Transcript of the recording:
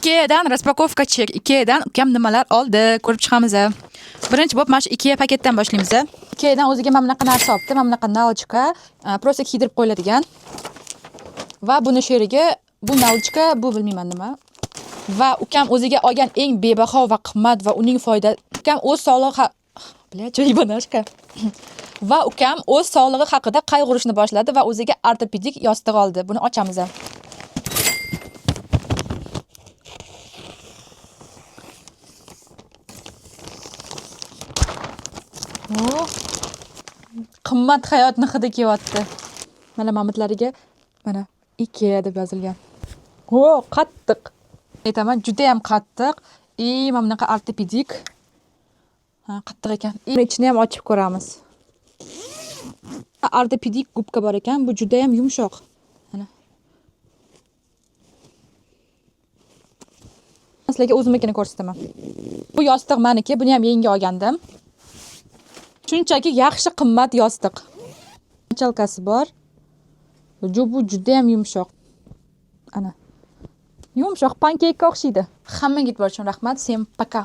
Ikeadan raspakovka chek. Ikeadan ukam nimalar oldi, ko'rib chiqamiz. Birinchi bo'lib mana shu Ikea paketdan boshlaymiz. Ikeadan o'ziga mana bunaqa narsa olibdi. Mana bunaqa nalchka, prosek hidrib qo'yiladigan. Va buni sheriga bu nalchka, bu bilmayman nima. Va ukam o'ziga olgan eng bebaho va qimmat va uning foyda. Ukam o'z sog'lig'i va ukam o'z sog'lig'i haqida qayg'urishni boshladi va o'ziga ortopedik yostiq oldi. Buni ochamiz. Qimmat hayotni hidi kelyapti. Mana mamutlariga mana Ikea deb yozilgan. Qattiq. Aytaman, juda ham qattiq. Mana bunaqa ortopedik. Qattiq ekan. Ichini ham ochib ko'ramiz. Ortopedik gubka bor ekan, bu juda ham yumshoq. Mana. Sizlarga o'zimnikini ko'rsataman. Bu yostiq meniki, buni ham yangi olgandim. Shunchaki yaxshi qimmat yostiq. Chalkasi bor. Bu juda ham yumshoq. Ana. Yumshoq pankekka o'xshaydi. Hammaga e'tibor uchun rahmat. Sem paka.